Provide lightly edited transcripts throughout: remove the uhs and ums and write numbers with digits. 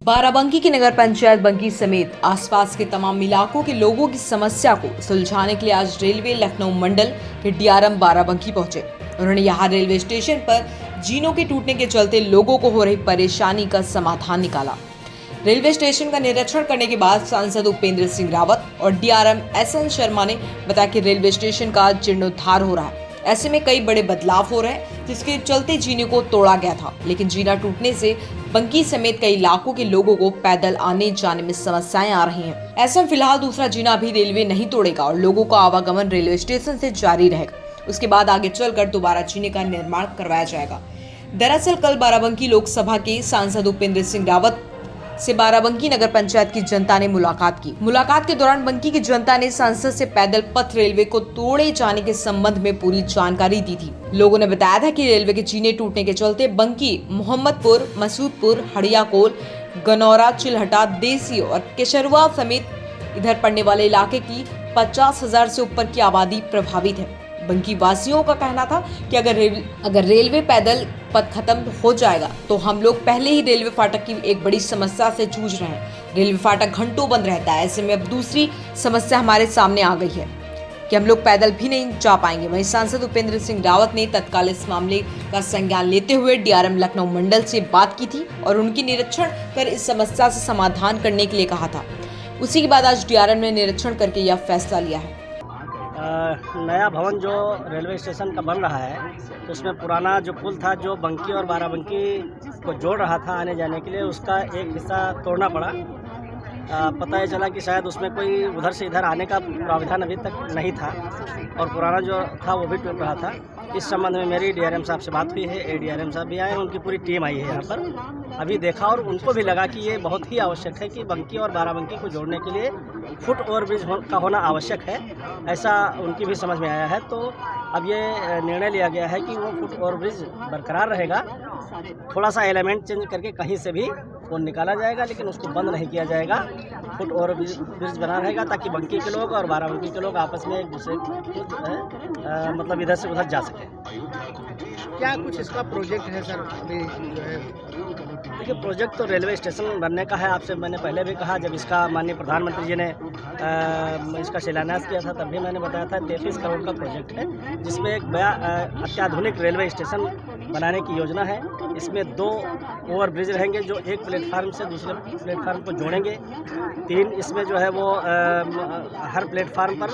बाराबंकी की नगर पंचायत बंकी समेत आसपास के तमाम इलाकों के लोगों की समस्या को सुलझाने के लिए आज रेलवे लखनऊ मंडल के डीआरएम बाराबंकी पहुंचे। उन्होंने यहां रेलवे स्टेशन पर जीनों के टूटने के चलते लोगों को हो रही परेशानी का समाधान निकाला। रेलवे स्टेशन का निरीक्षण करने के बाद सांसद उपेंद्र सिंह रावत और डीआरएम SN शर्मा ने बताया कि रेलवे स्टेशन का जीर्णोद्धार हो रहा है। ऐसे में कई बड़े बदलाव हो रहे हैं, जिसके चलते जीने को तोड़ा गया था, लेकिन जीना टूटने से बंकी समेत कई इलाकों के लोगों को पैदल आने जाने में समस्याएं आ रही हैं। ऐसे में फिलहाल दूसरा जीना भी रेलवे नहीं तोड़ेगा और लोगों का आवागमन रेलवे स्टेशन से जारी रहेगा। उसके बाद आगे चलकर दोबारा जीने का निर्माण करवाया जाएगा। दरअसल कल बाराबंकी लोकसभा के सांसद उपेंद्र सिंह रावत से बाराबंकी नगर पंचायत की जनता ने मुलाकात की। मुलाकात के दौरान बंकी की जनता ने सांसद से पैदल पथ रेलवे को तोड़े जाने के संबंध में पूरी जानकारी दी थी। लोगों ने बताया था कि रेलवे के जीने टूटने के चलते बंकी, मोहम्मदपुर, मसूदपुर, हड़ियाकोल, गनौरा, चिलहटा, देसी और केशरुआ समेत इधर पड़ने वाले इलाके की 50,000 से ऊपर की आबादी प्रभावित है। बंकी वासियों का कहना था कि अगर रेलवे पैदल पथ खत्म हो जाएगा तो हम लोग पहले ही रेलवे फाटक की एक बड़ी समस्या से जूझ रहे हैं। रेलवे फाटक घंटों बंद रहता है। ऐसे में अब दूसरी समस्या हमारे सामने आ गई है कि हम लोग पैदल भी नहीं जा पाएंगे। वहीं सांसद उपेंद्र सिंह रावत ने तत्काल इस मामले का संज्ञान लेते हुए डीआरएम लखनऊ मंडल से बात की थी और उनकी निरीक्षण कर इस समस्या से समाधान करने के लिए कहा था। उसी के बाद आज डीआरएम ने निरीक्षण करके यह फैसला लिया है। नया भवन जो रेलवे स्टेशन का बन रहा है, तो उसमें पुराना जो पुल था जो बंकी और बाराबंकी को जोड़ रहा था आने जाने के लिए, उसका एक हिस्सा तोड़ना पड़ा। पता ये चला कि शायद उसमें कोई उधर से इधर आने का प्रावधान अभी तक नहीं था और पुराना जो था वो भी टूट रहा था। इस संबंध में मेरी डीआरएम साहब से बात हुई है। ADRM साहब भी आए हैं, उनकी पूरी टीम आई है यहाँ पर। अभी देखा और उनको भी लगा कि ये बहुत ही आवश्यक है कि बंकी और बाराबंकी को जोड़ने के लिए फुट ओवरब्रिज का होना आवश्यक है, ऐसा उनकी भी समझ में आया है। तो अब ये निर्णय लिया गया है कि वो फुट ओवरब्रिज बरकरार रहेगा। थोड़ा सा एलिमेंट चेंज करके कहीं से भी वो निकाला जाएगा, लेकिन उसको बंद नहीं किया जाएगा। फुट ओवरब्रिज बना रहेगा ताकि बंकी के लोग और बाराबंकी के लोग आपस में एक दूसरे को मतलब इधर से उधर जा सकें। क्या कुछ इसका प्रोजेक्ट है सर? अभी जो है देखिए, प्रोजेक्ट तो रेलवे स्टेशन बनने का है। आपसे मैंने पहले भी कहा, जब इसका माननीय प्रधानमंत्री जी ने इसका शिलान्यास किया था तब भी मैंने बताया था 33 करोड़ का प्रोजेक्ट है, जिसमें एक बड़ा अत्याधुनिक रेलवे स्टेशन बनाने की योजना है। इसमें 2 ओवरब्रिज रहेंगे जो एक प्लेटफार्म से दूसरे प्लेटफार्म को जोड़ेंगे। 3 इसमें जो है वो हर प्लेटफार्म पर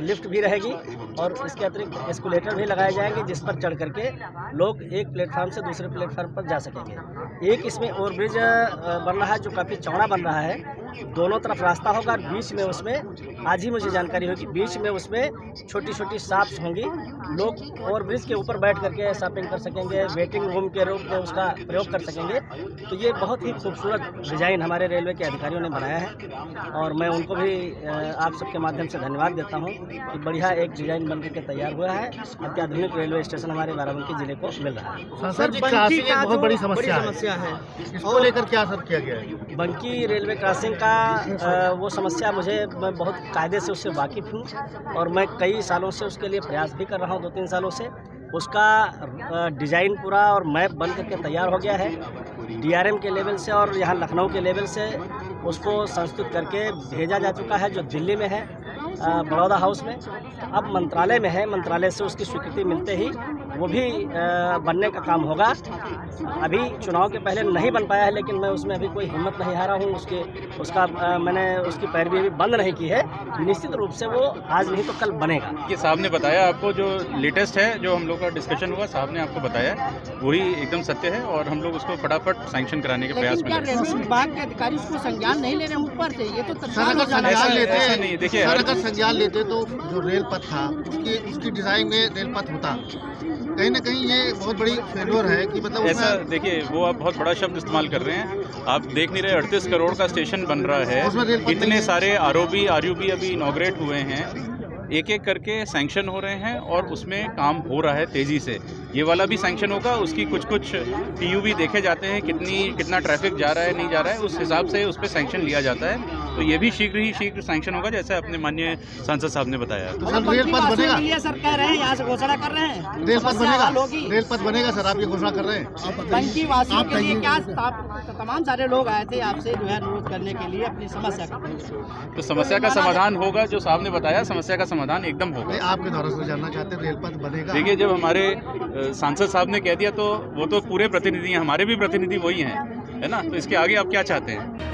लिफ्ट भी रहेगी और इसके अतिरिक्त एस्केलेटर भी लगाए जाएंगे, जिस पर चढ़ करके लोग एक प्लेटफार्म से दूसरे प्लेटफार्म पर जा सकेंगे। एक इसमें ओवरब्रिज बन रहा है जो काफ़ी चौड़ा बन रहा है। दोनों तरफ रास्ता होगा और बीच में उसमें, आज ही मुझे जानकारी होगी, बीच में उसमें छोटी छोटी शॉप्स होंगी। लोग ओवरब्रिज के ऊपर बैठ करके शॉपिंग कर सकेंगे, वेटिंग रूम के रूप में उसका प्रयोग कर सकेंगे। तो ये बहुत ही खूबसूरत डिज़ाइन हमारे रेलवे के अधिकारियों ने बनाया है और मैं उनको भी आप सबके माध्यम से धन्यवाद देता हूँ कि बढ़िया एक डिज़ाइन बन करके तैयार हुआ है। अत्याधुनिक रेलवे स्टेशन हमारे बाराबंकी जिले को मिल रहा है। सर, बंकी का बहुत बड़ी समस्या है, इसको लेकर क्या सर किया गया है? बंकी रेलवे क्रॉसिंग का वो समस्या मैं बहुत कायदे से उससे वाकिफ़ हूँ और मैं कई सालों से उसके लिए प्रयास भी कर रहा हूँ। 2-3 सालों से उसका डिज़ाइन पूरा और मैप बन करके तैयार हो गया है। डीआरएम के लेवल से और यहाँ लखनऊ के लेवल से उसको संस्तुत करके भेजा जा चुका है, जो दिल्ली में है बड़ौदा हाउस में। अब मंत्रालय में है। मंत्रालय से उसकी स्वीकृति मिलते ही वो भी बनने का काम होगा। अभी चुनाव के पहले नहीं बन पाया है, लेकिन मैं उसमें अभी कोई हिम्मत नहीं हारा हूँ। मैंने उसकी पैरवी अभी बंद नहीं की है। निश्चित रूप से वो आज नहीं तो कल बनेगा। कि साहब ने बताया आपको, जो लेटेस्ट है, जो हम लोग का डिस्कशन हुआ, साहब ने आपको बताया वही एकदम सत्य है और हम लोग उसको फटाफट सैंक्शन कराने के प्रयास में रेलवे विभाग के अधिकारी उसको संज्ञान नहीं ले रहे ऊपर से? ये तो देखिए, संज्ञान लेते तो जो रेल पथ था उसकी डिजाइन में रेल पथ होता। कहीं ना कहीं ये बहुत बड़ी फेल्योर है कि मतलब ऐसा देखिए, वो आप बहुत बड़ा शब्द इस्तेमाल कर रहे हैं। आप देख नहीं रहे, 38 करोड़ का स्टेशन बन रहा है, इतने सारे ROB RUB अभी इनॉग्रेट हुए हैं, एक एक करके सैंक्शन हो रहे हैं और उसमें काम हो रहा है तेज़ी से। ये वाला भी सैंक्शन होगा, उसकी कुछ TU भी देखे जाते हैं, कितना ट्रैफिक जा रहा है नहीं जा रहा है, उस हिसाब से उस पर सैंक्शन लिया जाता है। तो ये भी शीघ्र सैंक्शन होगा, जैसे अपने माननीय सांसद साहब ने बताया। तो सर रेल पथ बनेगा, सर कह रहे हैं, यहाँ से घोषणा कर रहे हैं, रेल पथ बनेगा, रेल पथ बनेगा सर, आप ये घोषणा कर रहे हैं। बंकी वासियों के लिए क्या तमाम सारे लोग आए थे आपसे जो है अनुरोध करने के लिए अपनी समस्या का, तो समस्या का समाधान होगा, जो साहब ने बताया समस्या का समाधान एकदम होगा। नहीं, आपके द्वारा से जानना चाहते हैं रेल पथ बनेगा? देखिए, जब हमारे सांसद साहब ने कह दिया तो वो तो पूरे प्रतिनिधि हैं, हमारे भी प्रतिनिधि वही हैं, है ना, तो इसके आगे आप क्या चाहते हैं?